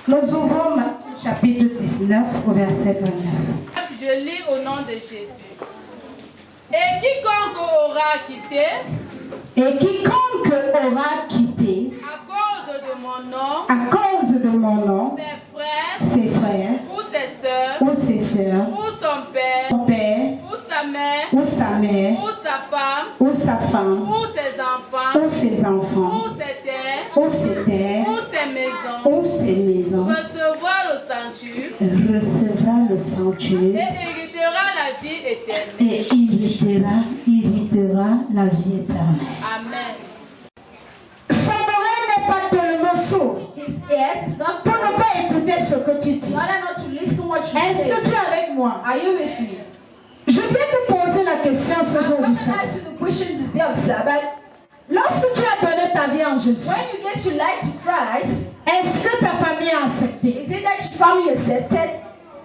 Nous ouvrons Matthieu chapitre 19 au verset 29. Je lis au nom de Jésus. Et quiconque aura quitté, à cause de mon nom, ses frères, ou ses sœurs, ou son père, ou sa mère, ou sa femme, ou ses enfants, ou ses terres, ou ses maisons, recevra le sanctuaire et héritera la vie éternelle. Et héritera la vie éternelle. Amen. Son oreille n'est pas tellement sourde pour ne pas écouter ce que tu dis. Est-ce que tu es avec moi? Je vais te poser la question ce jour du sabbat. Lorsque tu as donné ta vie en Jésus, est-ce que ta famille a accepté?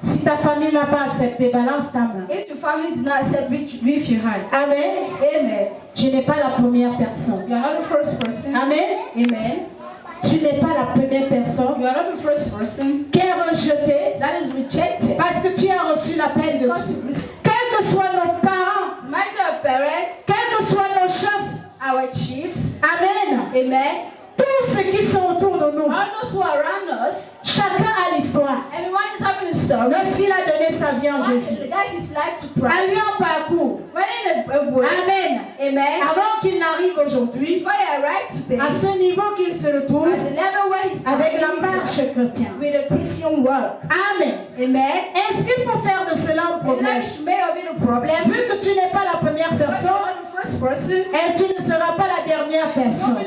Si ta famille n'a pas accepté, balance ta main. Amen. Tu n'es pas la première personne. Amen. Tu n'es pas la première personne qui est rejetée parce que tu as reçu l'appel de Dieu. Quels que soient nos parents, quels que soient nos chefs, Amen. Tous ceux qui sont autour de nous, chacun a l'histoire. Lorsqu'il a donné sa vie en Jésus, à lui en parcours. Amen. Avant qu'il n'arrive aujourd'hui, à ce niveau qu'il se retrouve, avec la marche chrétienne. Amen. Est-ce qu'il faut faire de cela un problème? Vu que tu n'es pas la première personne, et tu ne seras pas la dernière personne.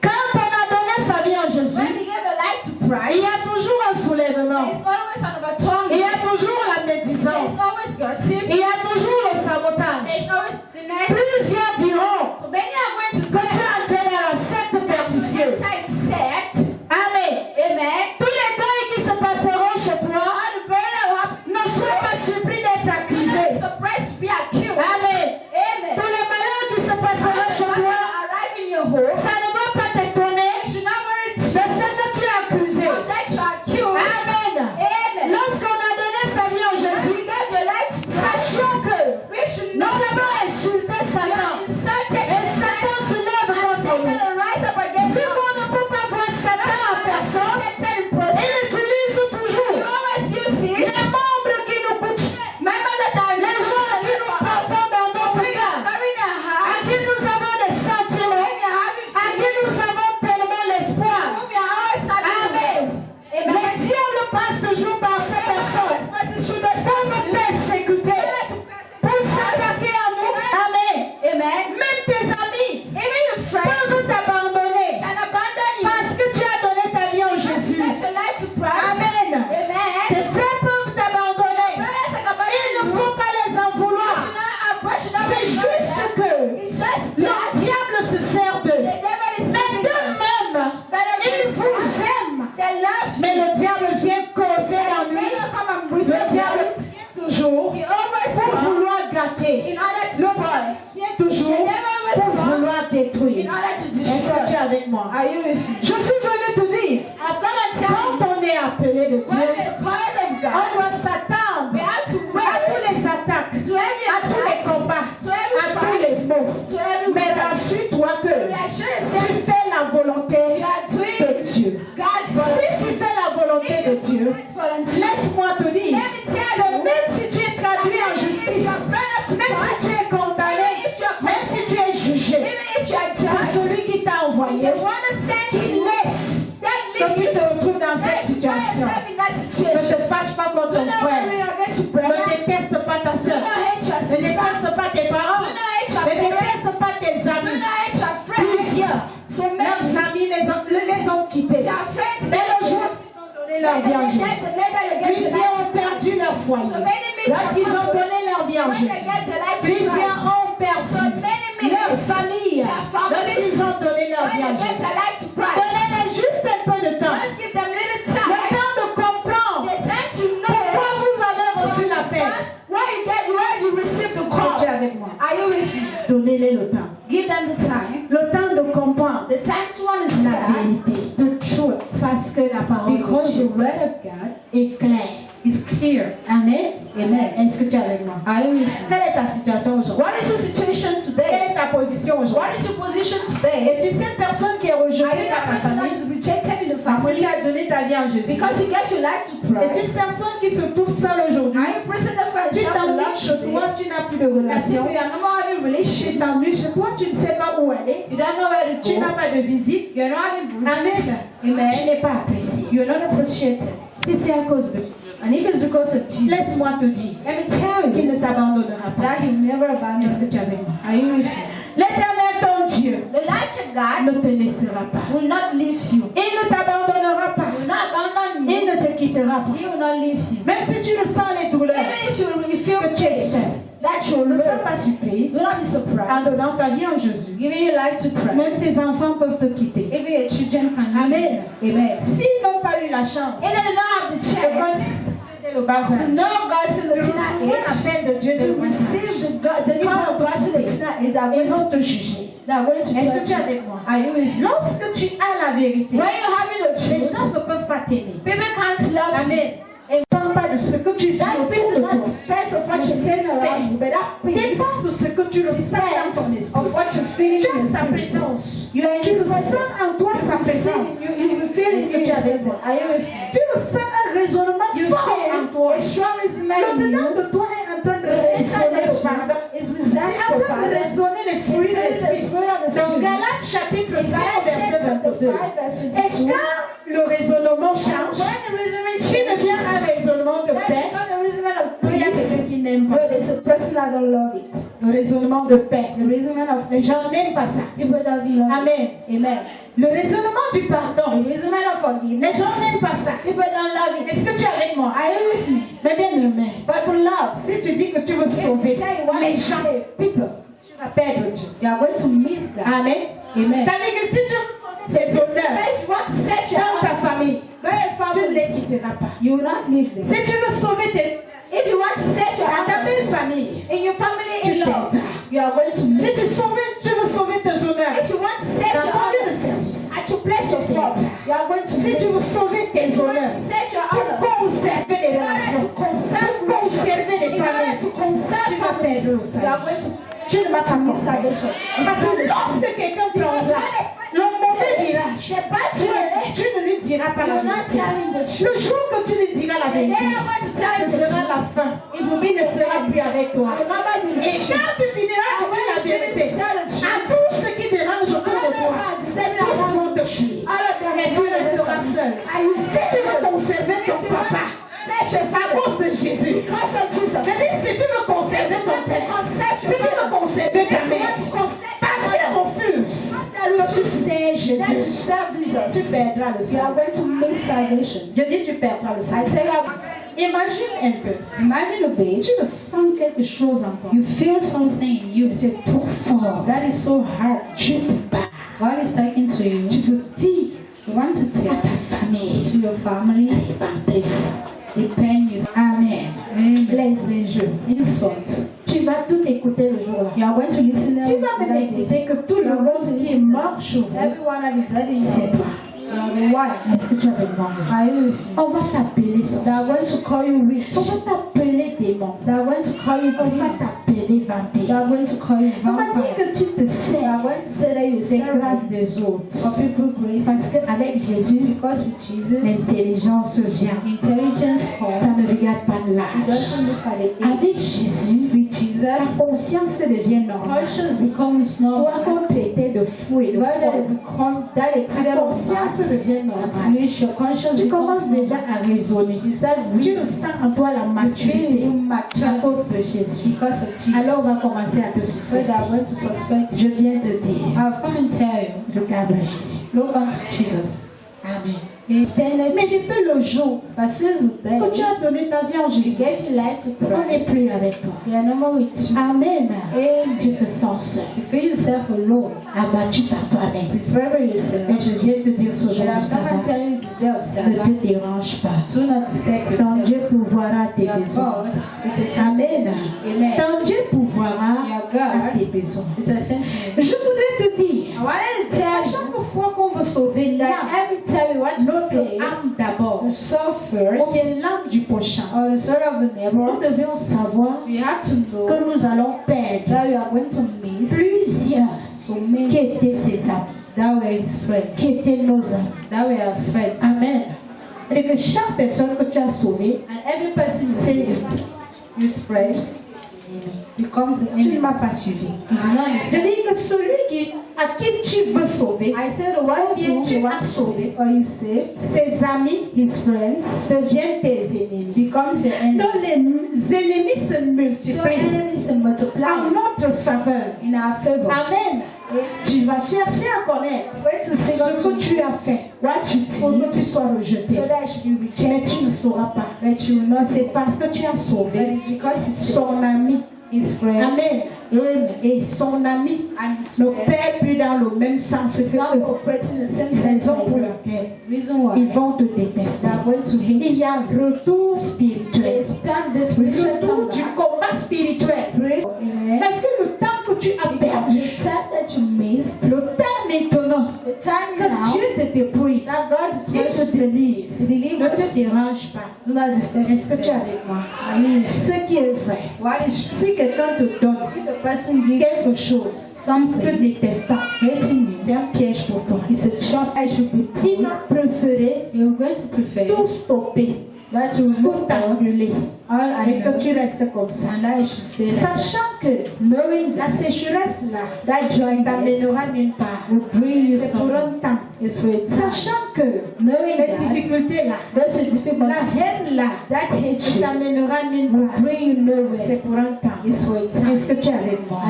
Quand on a donné sa vie en Jésus, il y a toujours un soulèvement. Il y a toujours la médisance. Il y a toujours le sabotage. Plusieurs diront que tu as entré dans la secte pernicieuse. Amen. Tous les deuils qui se passeront chez toi ne sois pas surpris d'être accusé. Amen. Tous les malheurs qui se passeront chez toi, ça ne doit pas t'étonner de ce que tu es accusé. Amen. Lorsqu'on a donné sa vie en Jésus, sachons que nous avons insulté Satan. Et Satan se lève contre nous. Vu qu'on ne peut pas voir Satan en personne, il utilise toujours les membres qui nous coûtent cher, les gens qui nous portent dans notre cœur, à qui nous avons des sentiments, à qui nous avons tellement l'espoir. Amen. Le diable passe toujours par ces personnes pour nous persécuter, pour s'attaquer à nous. Amen. Même tes amis peuvent t'abandonner parce que tu as donné ta vie en Jésus. Amen. Tes frères peuvent t'abandonner. Il ne faut pas les en vouloir. C'est juste que le diable se sert d'eux. Mais d'eux-mêmes, ils vous aiment. Mais le diable vient causer l'ennui. Le diable vient toujours pour vouloir gâter. Le diable vient toujours pour vouloir détruire. Est-ce que tu es avec moi? Je suis venu te dire, quand on est appelé de Dieu, on doit s'attendre à tous les attaques, à tous les combats, à tous les maux. Mais rassure-toi que tu fais la volonté de Dieu. Si tu fais la volonté de Dieu, laisse-moi te dire que même si tu es traduit en justice, même si tu es condamné, même si tu es jugé, c'est celui qui t'a envoyé qui laisse que tu te retrouves dans cette situation. Ne te fâche pas contre ton frère. Ne déteste pas ta soeur. Ne déteste pas tes parents. Ne déteste pas tes amis. Plusieurs, leurs amis les ont quittés. Mais le jour qu'ils ont donné leur vie en Jésus, plusieurs ont perdu leur foyer. Lorsqu'ils ont donné leur vie en Jésus, plusieurs ont perdu leur famille. Lorsqu'ils ont donné leur vie en Jésus, donnez-les juste un peu de temps. Le temps de comprendre pourquoi vous avez reçu la paix. Si tu es avec moi, donnez-les le temps. Give them the time. Le temps de comprendre The time to la understand vérité. the truth. Parce Parce que la parole Because de Dieu the word of God est claire. is clear. Amen. Amen. Est-ce que tu es avec moi? Are you with me? Quelle est ta situation aujourd'hui? What is your situation Quelle today? est ta position aujourd'hui? What is your position Et today? tu sais, cette personne qui est Are rejetée you par that la person that famille is rejected in the parce que family? tu as donné ta vie en Jésus. Because you gave your life to Et tu Christ. es cette personne qui se trouve seule aujourd'hui. Are you a person that finds Tu yourself t'ennuies alone chez today? toi, tu n'as plus de As if relation. you are no more having Tu relationship. t'ennuies chez toi, tu ne sais pas où aller. You don't know where to Tu n'as go. pas de visite. You're not having Amen. visits. Tu Amen. n'es pas apprécié. You're not appreciated. Si c'est à cause de And if it's because of Jesus, laisse-moi te dire let me tell qu'il you ne t'abandonnera pas. that He never abandons Est-ce que you. tu es avec moi? Are you with me? L'éternel ton Dieu The Lord your God ne te laissera pas. will not leave you. Il ne t'abandonnera pas. He will not abandon Il you. ne te quittera pas. He will not leave you. Même si tu ressens les douleurs, Even if you feel que tu es pain, seul, that you're ne sois alone, pas surpris do not be en surprised. donnant ta vie en Jésus. Giving your life to Même Christ. tes enfants peuvent te quitter. Even your children can leave Amen. you. Amen. S'ils n'ont pas eu la chance And they don't have the de connaître chance Dieu dès le bas to âge, know God to de the recevoir teenage age, l'appel de Dieu dès to le bas âge, receive the call of God to the teenage age, they are ils going vont to te juger. they are going to Est-ce que judge tu es you. avec moi? Are you with me? Lorsque tu as la vérité, When you're having the les truth, gens ne peuvent pas t'aimer. people can't love you. Amen. Ne parle pas de ce que tu vis That autour peace de is toi. not space of what you're saying around you, but that peace Dépend de ce que tu ressens dans ton depends esprit. of what you're feeling Tu in as your sa spirit. présence. You are in Tu His ressens presence. en toi sa présence. You will feel Est-ce que His tu es avec presence. moi? Are you with me? Tu ressens un raisonnement You fort en feel toi. a strong resentment Le in dedans you. de toi est en train de The inside résonner le of pardon. you is C'est resentment en for train de Father. résonner les fruits de It's l'esprit. the fruit of the Dans Spirit. Galates chapitre 5 In Galatians verset chapter 22. 5 verse Et 22. quand le raisonnement change, When the resentment tu deviens un raisonnement de then paix. become the resentment of Il y a peace. quelqu'un qui n'aime pas But ça. it's a person that don't love it. Le raisonnement de paix. The resentment of Les peace. gens n'aiment pas ça. People doesn't love Amen. it. Amen. Le raisonnement du pardon. The resentment of Les forgiveness. gens n'aiment pas ça. People don't love it. Est-ce que tu es avec moi? Are you with me? Mais bien aimé, But for love, si tu dis que tu veux sauver tell you what les I gens, say. People, tu vas perdre Dieu. you are going to miss God. Amen. Amen. Ça veut dire que si tu veux sauver ces honneurs But if you want to save your dans ta own famille, tu ne les family, quitteras pas. you will not leave them. Si tu veux sauver If you want to save your ta others belle famille, in your family tu in law, perdras. you are going to Si miss. tu veux sauver tes honneurs If you want to save dans your ton lieu de others service, at your place of work, you are going to si miss. tu veux sauver tes If you want honneurs to save your pour others, conserver les in order to relations, conserve pour conserver les in order familles, to conserve tu vas families, perdre au you are salut. going to Tu ne vas pas miss comprendre. salvation. Parce que lorsque quelqu'un prendra le mauvais virage, The bad way, tu ne lui diras pas you la will not vérité. tell him the Le truth. jour que tu lui diras la The day vérité, I want to tell him ce the sera truth, la fin. it will Il be ne the sera same. plus avec toi. I will never be the Et truth. quand tu finiras de dire la vérité, à tout ce qui dérange autour de toi, tous vont te fuir. Et tu resteras seul. Si tu veux conserver ton papa, à cause de Jésus. C'est-à-dire, si tu veux conserver ton père, si tu veux conserver ta mère, parce qu'elle refuse que tu sais Jésus, tu perdras le You are salut. going to miss salvation. Je dis tu perdras le I salut. say, Imagine un peu. imagine a babe. Tu ressens quelque chose en toi. You feel something in you C'est trop fort. that is so hard. Tu ne peux pas. God is taking to you. Tu veux dire You want to à tell ta famille. to your family, repent you. Amen. Amen. Les injures. Insults. Tu vas tout écouter le jour-là. You are going to listen Tu vas that même day. écouter que tout le monde qui est mort chez vous, Everyone that is dead in c'est you, toi. you are the one. Est-ce que tu as avec moi? Are you with me? On va t'appeler They sorcier. are going to call you witch. On va t'appeler démon. They are going to call you On va demon. t'appeler They vampire. are going to call you On va dire vampire. que tu te They sers are going to say that you des serve grâces des autres. for people Parce graces. qu'avec Jésus, Because with Jesus, l'intelligence vient. intelligence Ça comes. ne regarde pas He l'âge. doesn't look at the age. Avec Jésus, With ta Jesus, conscience devient normale. conscience becomes Toi normal. qu'on traitait de fou et de Whether folle, it become that a ta created of conscience mass devient and normale. foolish, your conscience Tu commences becomes déjà normal. à raisonner. You start Tu reasoning. ressens en toi la You feel maturité you à cause de mature Jésus. because of Jesus. Alors on va commencer à te So suspecter. they are going to suspect Je you. viens de dire, I've come and tell you, regarde à Jésus. look unto Jesus. Amen. He standeth, Mais depuis le jour but since the day que tu as donné ta vie en you Jésus, gave your life to on n'est Christ, plus avec toi. they are no more with you. Amen. Amen. Tu te sens seul, You feel yourself alone. abattu par toi-même. You surrender yourself. Et je viens te dire ce jour And du I've come and sabbat, tell you this ne te dérange pas. Ton Dieu pourvoira tes besoins. Amen. Ton Dieu pourvoira à tes besoins. Je voudrais te dire, à chaque fois qu'on veut sauver l'âme, notre âme d'abord, ou bien l'âme du prochain, nous devions savoir que nous allons perdre plusieurs qui étaient ses amis, qui étaient nos amis. Amen. Et que chaque personne que tu as sauvée, c'est tu ne m'as pas suivi. Je dis que celui à qui tu veux sauver, ou bien tu as sauvé, ses amis deviennent tes ennemis. Donc les ennemis se multiplient en notre faveur. Amen. Tu vas chercher à connaître ce que tu as fait pour que tu sois rejeté. Mais tu ne sauras pas. C'est parce que tu as sauvé son ami. Amen. Et son ami ne perd plus dans le même sens. C'est la raison pour laquelle ils vont te détester. Il y a un retour spirituel. Retour du combat spirituel. Parce que le temps que tu as perdu, le temps maintenant que Dieu te débrouille et te délivre, ne te dérange pas. Est-ce que tu es avec moi? Ce qui est vrai, si quelqu'un te donne quelque chose que détestant, c'est un piège pour toi. Il va préférer tout stopper pour t'annuler et que tu restes comme ça, sachant que la sécheresse là t'amènera nulle part. C'est pour un temps, sachant que les difficultés là, la haine là t'amènera nulle part. C'est pour un temps. Est-ce que tu es avec moi?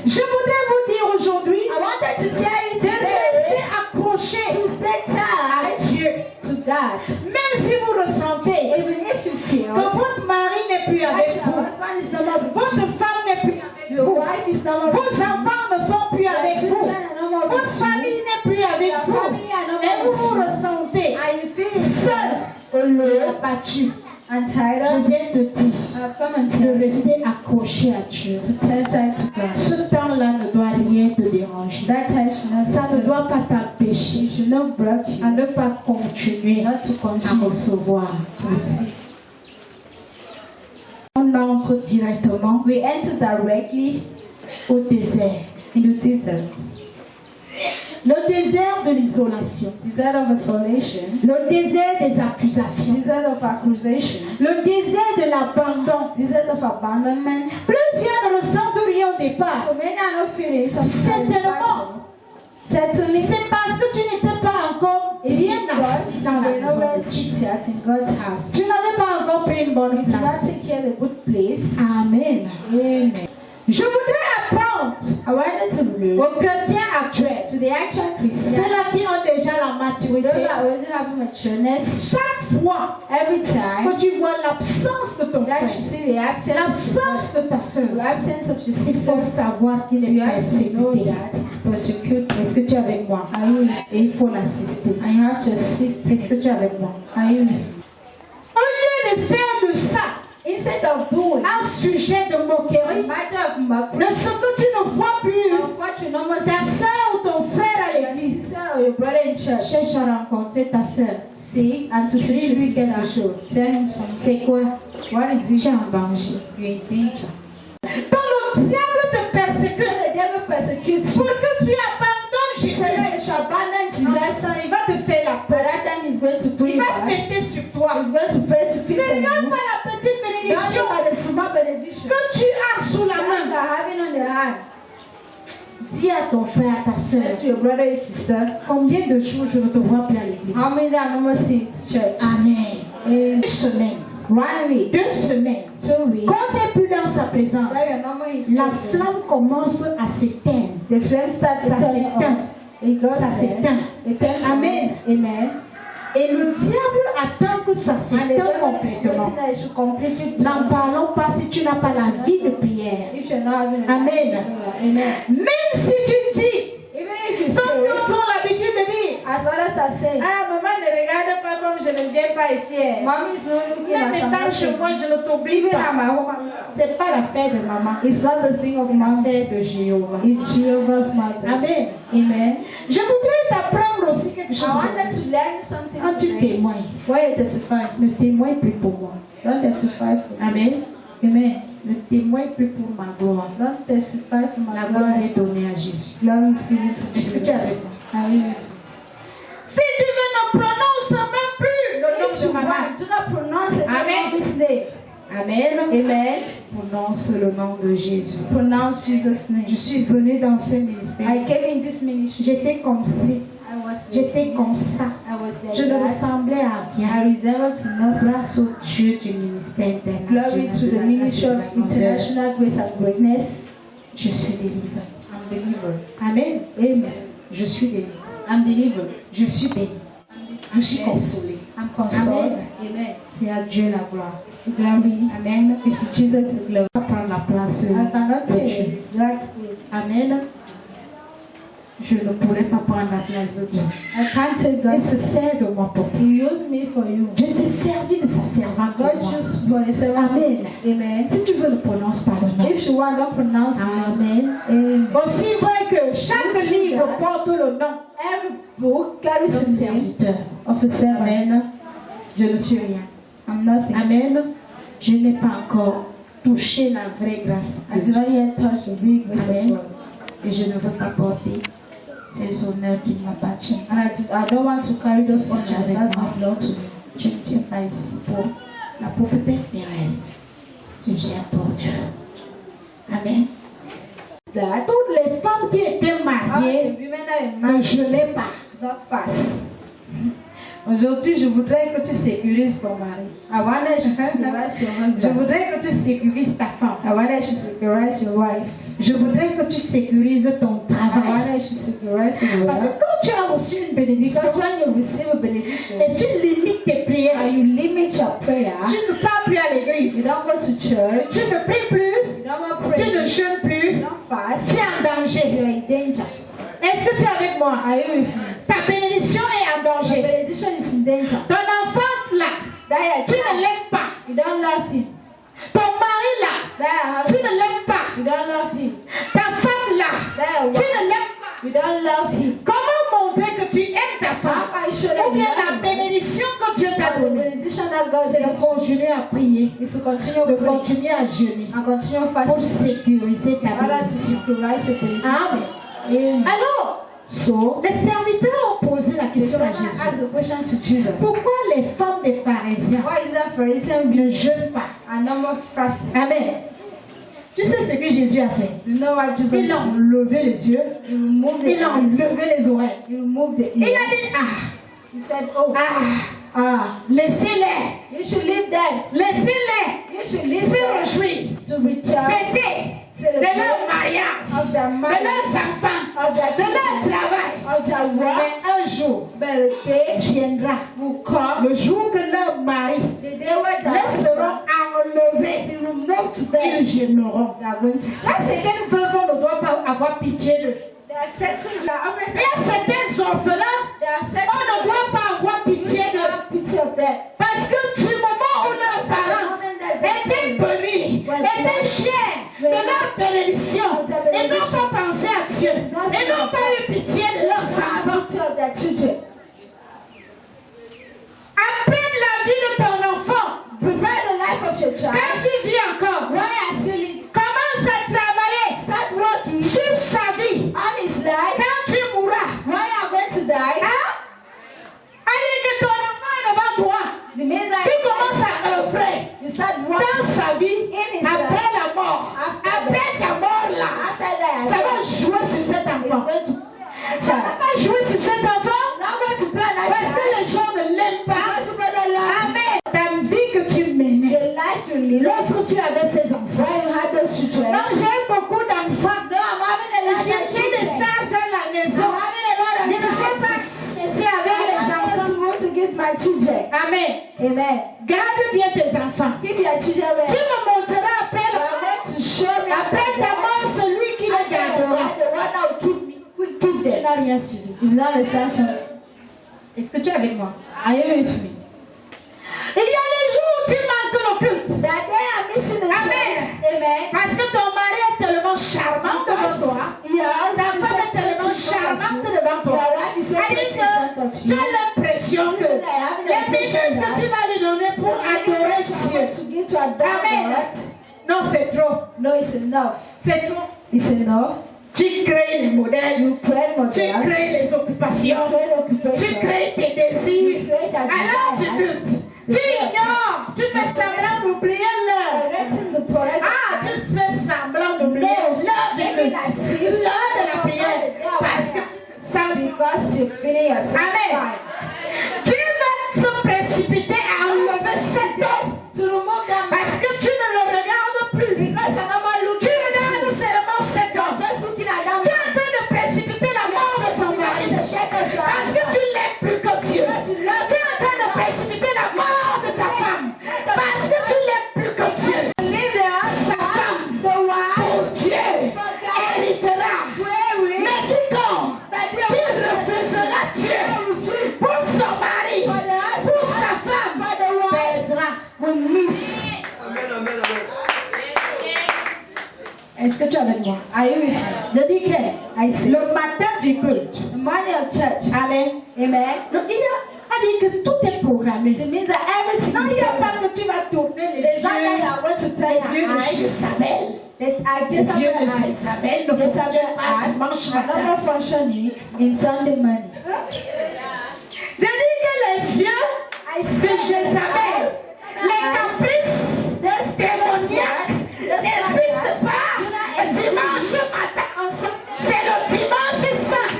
Je voudrais vous dire aujourd'hui de rester accroché à Dieu. Même si vous ressentez que votre mari n'est plus avec vous, votre femme n'est plus avec vous, vos enfants ne sont plus avec vous, votre famille n'est plus avec vous, et vous vous ressentez seul et abattu, je viens te dire de rester accroché à Dieu. Ce temps-là ne doit rien te déranger. Ça ne doit pas t'empêcher à ne pas continuer à recevoir. On entre directement au désert. Le désert de l'isolation. Le désert des accusations. Le désert de l'abandon. Plusieurs ne ressentent rien au départ. Certainement, c'est parce que tu n'étais pas encore bien assis dans la maison de Dieu. Tu n'avais pas encore pris une bonne place. Amen. Je voudrais apprendre aux chrétiens actuels, ceux-là qui ont déjà la maturité, chaque fois que tu vois l'absence de ton frère, l'absence de ta soeur, il faut savoir qu'il est persécuté. Est-ce que tu es avec moi? Et il faut l'assister. Est-ce que tu es avec moi? Au lieu de faire de ça un sujet de moquerie, ce que tu ne vois plus, ta soeur ou ton frère à l'église, cherche à rencontrer ta soeur. Dis-lui quelque chose. C'est quoi? Tu es en danger. Quand le diable te persécute, pour que tu abandonnes Jésus, il va te faire la peur. Il va fêter sur toi. Ne regarde pas la petite bénédiction que tu as sous la main. Dis à ton frère, à ta soeur, combien de jours je ne te vois plus à l'église? Amen. Une semaine. 2 semaines. Quand tu n'es plus dans sa présence, la flamme commence à s'éteindre. Ça s'éteint. Amen. Et le diable attend que ça s'éteigne complètement. N'en parlons pas si tu n'as pas la vie de prière. Amen. Même si tu dis, comme nous avons l'habitude de dire, are saying. Ah, maman ne regarde pas comme je ne viens pas ici. Mommy is not looking at Même étant chez moi, je ne t'oublie Even pas. at my home, C'est pas l'affaire de maman. it's not the thing of C'est mom. l'affaire de Jéhovah. It's Jehovah's matters. Amen. Amen. Je voudrais t'apprendre aussi quelque chose. I wanted to learn something Quand tu today. témoignes, Why you testify? ne témoigne plus pour moi. Don't testify for me. Amen. Amen. Ne témoigne plus pour ma gloire. Don't testify for my La gloire glory. est donnée à Jésus. Glory is given to Est-ce que tu es avec Jesus. moi? Are you with me? Si tu veux, ne prononce même plus le nom If de you maman. want, do not pronounce the Amen. name of his name. Amen. Amen. Prononce le nom de Jésus. Pronounce Jesus' name. Je suis venue dans ce ministère. I came in this ministry. J'étais comme si. I was J'étais like comme this. ça. I was like Je ne that. ressemblais à I rien. resembled to nothing. Grâce au Dieu du ministère Glory international. to de the la ministry grâce et de of la grandeur. international grace and greatness. Je suis délivré. I'm delivered. Amen. Amen. Je suis délivré. I'm delivered. Je suis béni. Je suis Yes. consolé. I'm consoled. Amen. Amen. C'est à Dieu la gloire. It's to glory. Amen. It's to Jesus' glory. On va prendre la place. I cannot de say Dieu. that. Amen. Je ne pourrais pas prendre la place de Dieu. I can't take Il God. se sert de moi pour toi. He used me for you. Je suis servi de sa servante pour God moi. chose for the servant. Amen. Amen. Si tu veux le prononce par le nom. If you want, don't pronounce it. Amen. Amen. Aussi vrai que chaque livre porte le nom Every book carries d'un the name serviteur. of a servant. Amen. Je ne suis rien. I'm nothing. Amen. Je n'ai pas encore touché la vraie grâce I de do Dieu. not yet touch the big grace of Amen. God. Et je ne veux pas porter ces honneurs qui m'appartiennent. And I don't want to carry those Oh, things that belong to me. Tu ne viens pas ici pour la prophétesse Thérèse. Tu viens pour Dieu. Amen. That Toutes les femmes qui étaient all the mariées women that are ne married gelaient pas. do not fast. Aujourd'hui, je voudrais que tu sécurises ton mari. I want that you securize your Je husband. voudrais que tu sécurises ta femme. I want that you securize your wife. Je voudrais que tu sécurises ton I want travail. that you securize your Parce que work. quand tu as reçu une bénédiction Because when you receive a benediction et tu limites tes prières, and you limit your prayer, tu ne pars plus à you l'église, don't go to church, tu ne pries plus, you don't tu ne pray, jeûnes you plus, don't fast, tu es en danger. you are in danger. Est-ce que tu es avec moi? Are you with me? Ta bénédiction est en Your danger. benediction is in danger. Ton enfant là, That tu your ne child, l'aimes pas. you don't love him. Ton mari là, That tu your ne husband, l'aimes pas. you don't love him. Ta femme là, That your tu wife, ne l'aimes pas. you don't love him. Comment montrer que tu aimes ta How femme? can you show Ou that you bien la love him? bénédiction que Dieu t'a The donnée, benediction that God c'est de gave continuer à prier, is to continue de praying continuer à jeûner and continue pour fasting sécuriser ta in order to bénédiction. securize your benediction. Amen. Amen. Alors, So, les serviteurs ont posé la the question à servant Jésus. asked the question to Jesus. Pourquoi les femmes des pharisiens Why is that Pharisee ne jeûnent pas? and no more fasting? Amen. Tu sais ce que Jésus a fait? You know what Jesus Il a did? levé les yeux, He removed the il a eyes. levé les oreilles. He removed the Il a ears. dit, ah, He said, oh, ah, laissez-les, you should leave them. laissez-les You should leave se them réjouir, to return fêter de celebrate leur mariage, of their de marriage, leurs enfants, of their de leur children, travail. of their work. Mais un jour But the day viendra, will come, le jour que leurs maris the day where les they seront enlevés, be removed to ils them. gêneront. They are going to Là, certaines veuves, on ne doit pas avoir pitié d'eux. They are setting their Il y a certains orphelins, They are on setting ne doit pas avoir pitié d'eux. have pity of them. Parce que du moment où leurs parents étaient bénis, étaient fiers de leur bénédiction, et n'ont pas pensé à Dieu, et n'ont pas eu pitié de leurs Have enfants. pity of their children. Après la vie de ton enfant, Prepare the life of your child. quand tu vis encore, Why are still in commence à travailler start working sur sa vie. on his life? Quand tu mourras, Why are going to die? allez que ton enfant est devant toi, The means tu commences à œuvrer you start working dans sa vie in his après life. la mort. Après ta mort là, After that, ça va jouer sur cet he's enfant. going to Ça va pas jouer sur cet enfant now going to plan that parce que child. les gens ne l'aiment pas. Going to plan that life. Amen. Ça me dit que tu m'aimais The life you live. lorsque tu avais ces enfants. When you had those children. Non, j'ai beaucoup d'enfants. No, I'm having a lot of J'ai des children. charges à la I'm maison. having a lot of Je ne sais children. pas si avec les I enfants. want to give my children. Amen. Amen. Garde bien tes enfants. Keep your children well. Tu me montreras après You are going to show me après ta mort celui qui les gardera. the one that will keep me, will keep Tu them. n'as rien suivi. It's not a stand. Est-ce que tu es avec moi? Are you with me? Il y a les jours où tu manques le culte. That day I'm missing the Amen. church. Amen. Parce que ton mari est tellement charmant devant toi. Ta femme est tellement charmante devant toi. Tu as l'impression que les minutes que tu vas lui donner pour adorer Dieu. Amen. Non, c'est trop. No, it's enough. C'est trop. It's enough. Tu crées les modèles. You create Tu models. crées les occupations. Tu crées tes désirs. Alors tu cultes. Tu ignores. Tu fais semblant d'oublier l'heure. Ah, tu fais semblant d'oublier l'heure du culte. L'heure de la prière. Parce que ça... Because you feel yourself. Amen. Tu vas se précipiter à enlever cet homme. Parce que tu ne le regardes plus. Tu regardes seulement cet homme. Tu es en train de précipiter la mort de son mari. Parce que tu l'aimes plus que Dieu. Tu es en train de précipiter la mort de ta femme. Parce que tu l'aimes plus que Dieu. Sa femme, pour Dieu, héritera. Mais si quand il refusera Dieu pour son mari, pour sa femme, perdra. Est-ce que tu es avec moi? Are you with me? Je dis que le matin du culte, The morning of church. Amen. Amen. Donc, il a dit que tout est programmé. It means that everything Non, il n'y is a done. pas que tu vas tourner les It's not that yeux. I want to turn Les yeux your de eyes. Jézabel. That I Les just yeux have de eyes. Jézabel ne fonctionnent pas dimanche are matin. not functioning in Sunday morning. Je dis que les yeux de Jézabel, les caprices démoniaques n'existent pas dimanche matin. C'est le dimanche saint.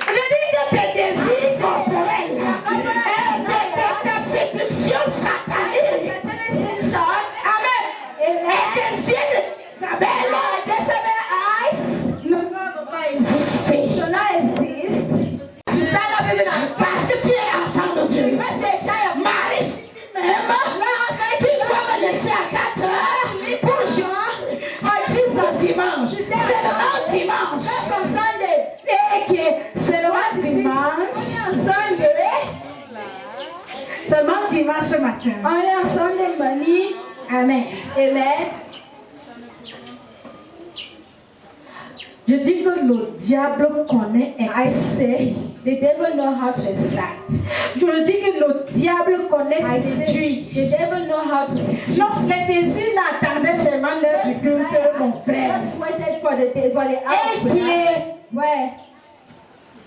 Je dis que tes désirs corporels, ta séduction satanique, amen, et tes yeux de Jézabel ne doivent pas exister. Should not exist. Parce que tu es enfant de Dieu. Marie, si tu m'aimes, tu dois me laisser à 4 heures pour jouer au dimanche. Seulement dimanche. That's on Sunday. Et que seulement dimanche. Seulement dimanche matin. Only on Sunday morning. Amen. Amen. Je dis que le diable connaît I say the devil know how to exact. Je dis que le diable connaît I say séduire. the devil know how to seduce. Non, les désirs n'attendaient seulement l'heure du culte, mon frère. Just waited for the hour. Et qui est... Where?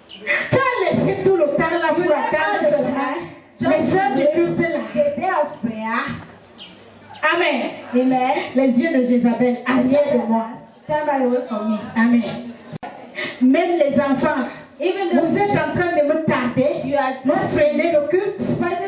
Tu as laissé tout le temps là pour attendre seulement les heures du culte là. The day of prayer. Amen. Amen. Les yeux de Jézabel, arrière de moi. Turn right away from me. Amen. Même les enfants, Even though vous êtes en train de me tarder, you are me freiner le culte.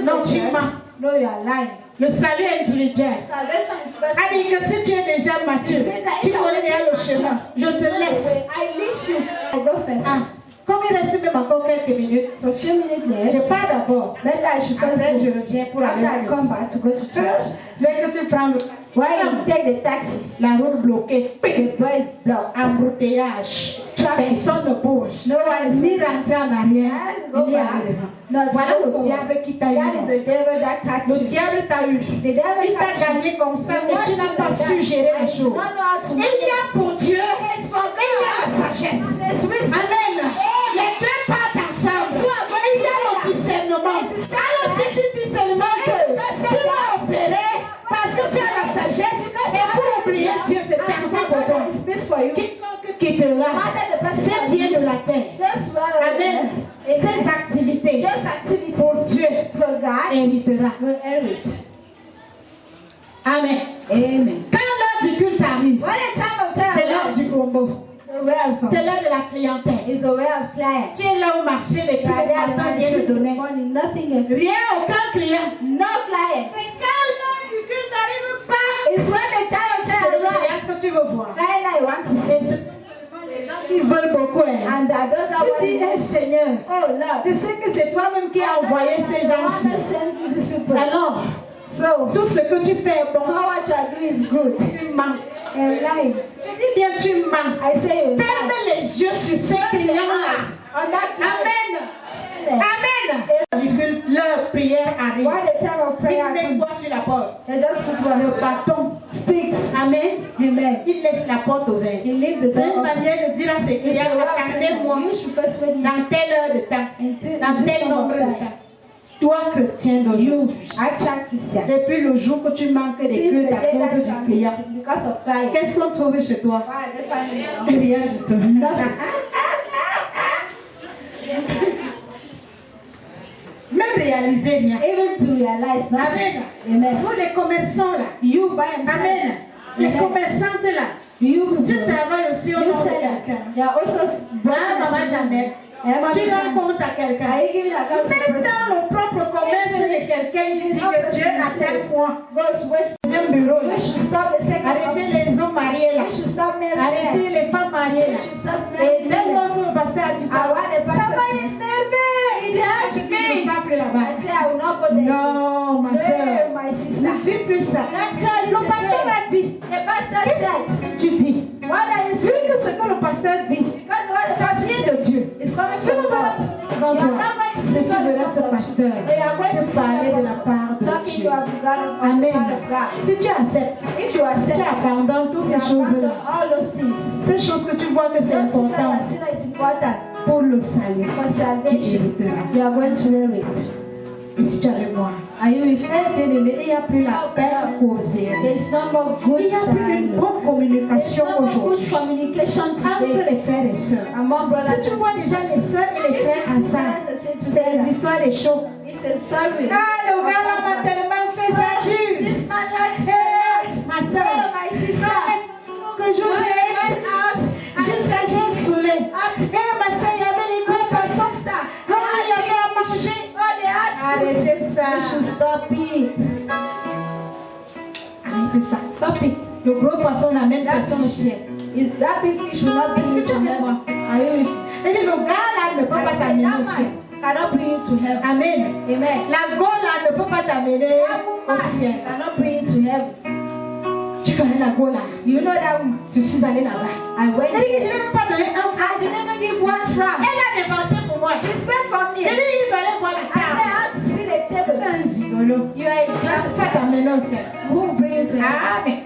Non, tu mens. No, you are lying. Le salut individuel. Salvation is first. Allez, que si tu es déjà mature, tu connais déjà le chemin. Je te laisse. I leave you. I go first. Ah, comme il reste même encore quelques minutes, So few minutes je left. pars d'abord. Then I should first Après, go. je reviens pour aller After I come back to go to church. Dès que tu prends Why you take the taxi? la route bloquée, The boy is blocked. embouteillage, personne ne bouge, No one is ni rentrer en arrière, Go ni back. aller devant. No, it's Voilà not le forward. diable qui t'a eu. That is the devil that catch Le you. diable t'a eu. The devil Il t'a catch you. gagné comme ça, mais tu n'as pas su gérer les choses. Not know how to Il y a pour Dieu, It's for il y a la sagesse. Amen. Les deux partent ensemble. Il y a le discernement. Alors si tu dis seulement que tu vas opérer parce que tu as la sagesse, et pour oublier Dieu, c'est parfait pour toi. It's for you. Quiconque quittera ces biens de la terre, Just amen, ces activités Those activities pour Dieu for God héritera. will inherit. Amen. Amen. Quand l'heure du culte arrive, When the time of time c'est l'heure du combo. the way of C'est God l'heure de la clientèle. is the way of client. Tu es là au marché, les You are there clients the viennent te donner. money, nothing else. Rien, aucun client. No client. C'est quand l'heure du culte n'arrive pas. It's when the time of C'est time le arrives. client que tu veux voir. Client I want to see. Les gens qui veulent beaucoup. Hein. And that those are Tu dis, hey, Seigneur, oh Lord. je sais que c'est toi-même qui as envoyé ces gens-ci. Send you these people. Alors, So, tout ce que tu fais est bon. how what you are doing is good. Tu mens. lying. Je dis bien, tu mens. I say you lie. Ferme les yeux sur ces clients-là. On that Amen. Amen. Leur prière arrive. When the time of prayer Ils mettent comes, quoi sur la porte? they just put Le one bâton. sticks. Amen. Amen. Il laisse la porte ouverte. He leave the C'est une door open. manière de dire à ses It's clients, a way of attendez-moi telling you should first wait dans telle heure de temps, dans until tel nombre de temps. Toi, chrétien you d'aujourd'hui, actual Christian. depuis le jour que tu manques Since d'école the à day cause that du you are client, missing because of crying. qu'est-ce qu'on trouve chez toi? Why are they finding it now? Rien du tout. Même réaliser rien. Even to realize nothing. Amen. Amen. Vous les commerçants là. You buy and sell. Amen. Les Amen. commerçantes là. You Tu people. travailles aussi au You nom de sell it. quelqu'un. You are also Ah, maman Jeannette. Tu rends compte à quelqu'un. Are you giving account to the Même person? dans le propre commerce de quelqu'un, il dit que Dieu attend moi. Goes wait. Deuxième bureau là. You should stop the second Arrêtez office. les hommes mariés là. You should stop marrying Arrêtez men. les femmes mariées You là. should stop Et marrying même men. quand le pasteur a dit Ah, ouais, le ça, pasteur ça va dit- énerver. It hurts Je ne me. pas plus là-bas. I say I will not go there. Non, ma No, soeur. my sister. Ne dis plus ça. Don't tell you Le the pasteur truth. a dit. The pastor said, Tu dis. what are you Vu saying? que ce que le pasteur dit, Because what the ça pastor vient said de Dieu. is coming Tu from ne verras God. devant You toi. are not going to Et see tu God verras ce before. pasteur They are going to te parler de la part de talking Dieu. you have God of Amen. God. Si tu acceptes, If you accept, tu abandonnes toutes you ces abandon choses-là, all those things. ces choses que tu vois que c'est Don't see that important as sin is important pour le salut. for salvation. You are going to wear it. Et si tu es avec moi, Are you with me? frère bien-aimé, il n'y a plus la peine causée. There is no more good Il n'y a plus une time. bonne There is communication no more good aujourd'hui communication entre today les frères et sœurs. among brothers Si tu vois déjà les sœurs et les frères ensemble, c'est des histoires de chaud. It's a story. Ah, le gars là m'a tellement fait ça dur. This man likes Hey, ma Oh, soeur, my sister. que je j'ai Went out. jusqu'à j'ai saoulé. Eh, ma soeur, il y avait les gros poissons. Sister. Ah, il y avait à manger. Oh, they had food. Arrêtez ça. You should stop it. Arrêtez ça. Stop it. Le gros poisson n'amène That personne au fish, ciel. that big fish will not bring Est-ce you que tu to es avec heaven. moi? Are you with me? Et le gars là ne peut I pas said t'amener that au ciel. man cannot bring you to heaven. Amen. Amen. La gaule là ne peut pas t'amener That au woman ciel. cannot bring you to heaven. Tu connais la gaule là? You know that woman. Je suis allée là-bas. I went Elle dit que je there. n'ai même pas donné un franc. I didn't even give one franc. Elle a dépensé pour moi. She spent for me. Elle dit qu'il fallait voir la I said I table. have to see the Tu es table. un gigolo. You are a Tu ne peux gossip. pas t'amener au ciel. Who will bring you to heaven? Ah, mais